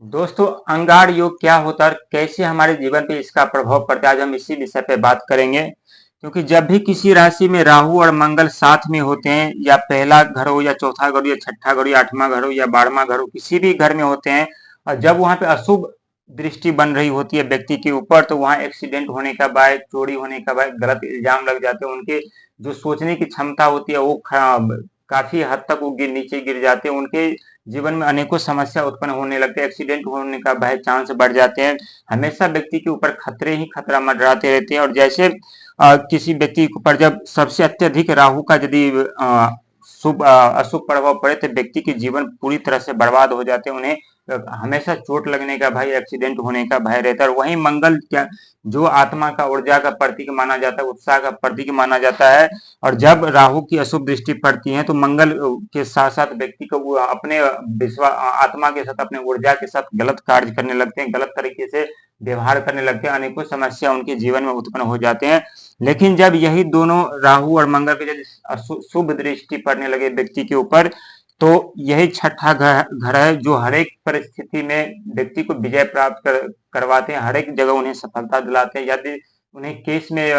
दोस्तों, अंगार योग क्या होता है और कैसे हमारे जीवन पे इसका प्रभाव पड़ता है, आज हम इसी विषय पे बात करेंगे। क्योंकि जब भी किसी राशि में राहु और मंगल साथ में होते हैं, या पहला घर हो या चौथा घर हो या छठा घर हो या आठवां घर हो या 12वां घर हो, किसी भी घर में होते हैं, और जब वहां पे अशुभ दृष्टि बन रही होती है व्यक्ति के ऊपर, तो वहां एक्सीडेंट होने का भय, चोरी होने का भय, गलत इल्जाम लग जाते हैं। उनके जो सोचने की क्षमता होती है वो खराब, काफी हद तक वो नीचे गिर जाते हैं। उनके जीवन में अनेकों समस्या उत्पन्न होने लगते हैं, एक्सीडेंट होने का भय, चांस बढ़ जाते हैं। हमेशा व्यक्ति के ऊपर खतरे ही खतरा मंडराते रहते हैं। और जैसे किसी व्यक्ति के ऊपर जब सबसे अत्यधिक राहु का यदि शुभ अशुभ प्रभाव पड़े, तो व्यक्ति के जीवन पूरी तरह से बर्बाद हो जाते हैं। उन्हें हमेशा चोट लगने का भय, एक्सीडेंट होने का भय रहता है। और वहीं मंगल क्या, जो आत्मा का, ऊर्जा का प्रतीक माना जाता है, उत्साह का प्रतीक माना जाता है, और जब राहु की अशुभ दृष्टि पड़ती है, तो मंगल के साथ साथ व्यक्ति को वो अपने विश्वास, आत्मा के साथ, अपने ऊर्जा के साथ गलत कार्य करने लगते हैं, गलत तरीके से व्यवहार करने लगते हैं। अनेकों समस्या उनके जीवन में उत्पन्न हो जाते हैं। लेकिन जब यही दोनों राहु और मंगल की जब शुभ दृष्टि पड़ने लगे व्यक्ति के ऊपर, तो यही छठा घर है जो हर एक परिस्थिति में व्यक्ति को विजय प्राप्त करवाते हैं, हर एक जगह उन्हें सफलता दिलाते हैं। यदि उन्हें केस में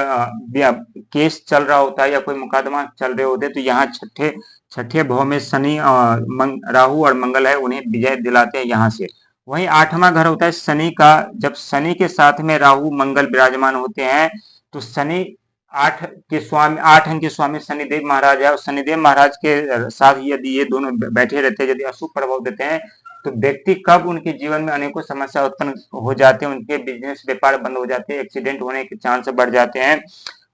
केस चल रहा होता है या कोई मुकदमा चल रहे होते हैं, तो यहाँ छठे छठे भाव में शनि, राहु और मंगल है, उन्हें विजय दिलाते हैं यहाँ से। वहीं आठवां घर होता है शनि का। जब शनि के साथ में राहु मंगल विराजमान होते हैं, तो शनि आठ अंक के स्वामी शनिदेव महाराज है, और शनिदेव महाराज के साथ यदि ये दोनों बैठे रहते हैं, यदि अशुभ प्रभाव देते हैं, तो व्यक्ति कब उनके जीवन में अनेकों समस्या उत्पन्न हो जाते हैं, उनके बिजनेस व्यापार बंद हो जाते हैं, एक्सीडेंट होने के चांस बढ़ जाते हैं,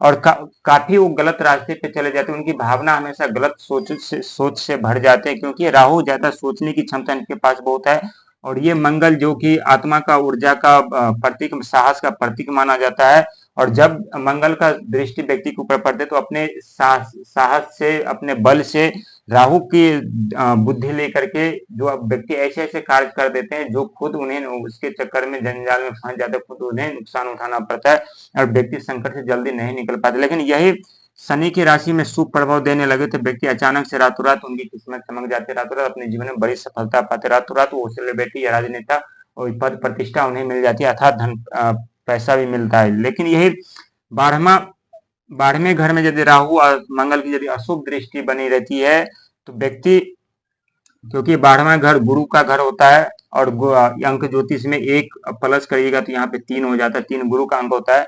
और काफी वो गलत रास्ते पे चले जाते हैं। उनकी भावना हमेशा गलत सोच से भर जाते हैं, क्योंकि राहु ज्यादा सोचने की क्षमता इनके पास बहुत है। और ये मंगल जो कि आत्मा का, ऊर्जा का प्रतीक, साहस का प्रतीक माना जाता है। और जब मंगल का दृष्टि व्यक्ति के ऊपर पड़ते, तो अपने साहस से, अपने बल से, राहु की बुद्धि लेकर के जो व्यक्ति ऐसे ऐसे कार्य कर देते हैं, जो खुद उन्हें उसके चक्कर में, जंजाल में फंस जाते हैं, खुद उन्हें नुकसान उठाना पड़ता है, और व्यक्ति संकट से जल्दी नहीं निकल पाते। लेकिन यही शनि की राशि में शुभ प्रभाव देने लगे, तो व्यक्ति अचानक से रातों रात उनकी किस्मत चमक जाती है, रातों रात अपने जीवन में बड़ी सफलता पाते, रातों रात वो सेलिब्रिटी या राजनेता और पद प्रतिष्ठा उन्हें मिल जाती है, अर्थात धन, पैसा भी मिलता है। लेकिन यही 12वां 12वें घर में यदि राहु और मंगल की यदि अशुभ दृष्टि बनी रहती है, तो व्यक्ति, क्योंकि 12वां घर गुरु का घर होता है, और अंक ज्योतिष में एक प्लस करिएगा तो यहाँ पे 3 हो जाता है, 3 गुरु का अंक होता है।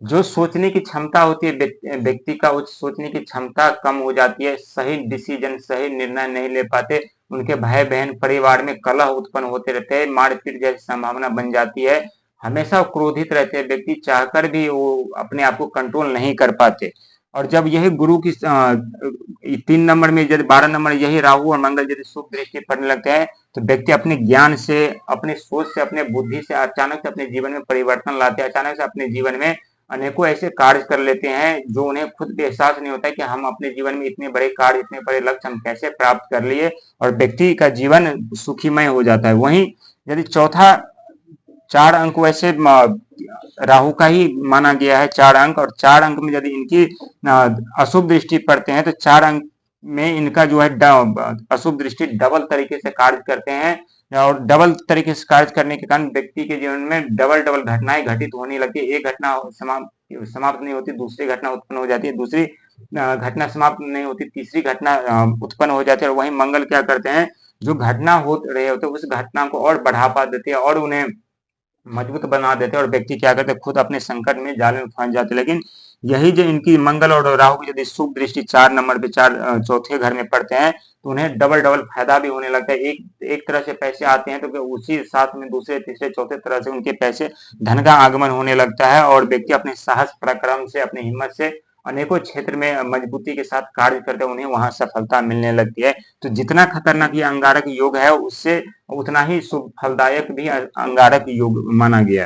जो सोचने की क्षमता होती है व्यक्ति का, उस सोचने की क्षमता कम हो जाती है, सही डिसीजन, सही निर्णय नहीं ले पाते। उनके भाई बहन, परिवार में कलह उत्पन्न होते रहते हैं, मारपीट जैसी संभावना बन जाती है। हमेशा क्रोधित रहते हैं व्यक्ति, चाहकर भी वो अपने आप को कंट्रोल नहीं कर पाते। और जब यही गुरु की 3 नंबर में, यदि 12 नंबर यही राहु और मंगल यदि शुभ दृष्टि पड़ने लगते हैं, तो व्यक्ति अपने ज्ञान से, अपने सोच से, अपने बुद्धि से अचानक से अपने जीवन में परिवर्तन लाते हैं। अचानक से अपने जीवन में अनेकों ऐसे कार्य कर लेते हैं, जो उन्हें खुद भी एहसास नहीं होता है कि हम अपने जीवन में इतने बड़े कार्य, इतने बड़े लक्ष्य हम कैसे प्राप्त कर लिए, और व्यक्ति का जीवन सुखीमय हो जाता है। वहीं यदि चौथा, 4 अंक वैसे राहु का ही माना गया है, 4 अंक, और 4 अंक में यदि इनकी अशुभ दृष्टि पड़ते हैं, तो 4 अंक में इनका जो है अशुभ दृष्टि डबल तरीके से कार्य करते हैं, और डबल तरीके से कार्य करने के कारण व्यक्ति के जीवन में डबल डबल घटनाएं घटित होने लगती है। एक घटना समाप्त नहीं होती, दूसरी घटना उत्पन्न हो जाती है, दूसरी घटना समाप्त नहीं होती, तीसरी घटना उत्पन्न हो जाती है। और वहीं मंगल क्या करते हैं, जो घटना हो रहे होते हैं उस घटना को और बढ़ावा देते हैं, और उन्हें मजबूत बना देते हैं, और व्यक्ति क्या करते हैं, खुद अपने संकट में, जाल में फंस जाते हैं। लेकिन यही जो इनकी मंगल और राहु की यदि शुभ दृष्टि 4 नंबर पे, चौथे घर में पड़ते हैं, तो उन्हें डबल डबल फायदा भी होने लगता है। एक तरह से पैसे आते हैं, तो उसी साथ में दूसरे, तीसरे, चौथे तरह से उनके पैसे, धन का आगमन होने लगता है, और व्यक्ति अपने साहस पराक्रम से, अपनी हिम्मत से अनेकों क्षेत्र में मजबूती के साथ कार्य करते हैं, उन्हें वहां सफलता मिलने लगती है। तो जितना खतरनाक ये अंगारक योग है, उससे उतना ही शुभ फलदायक भी अंगारक योग माना गया है।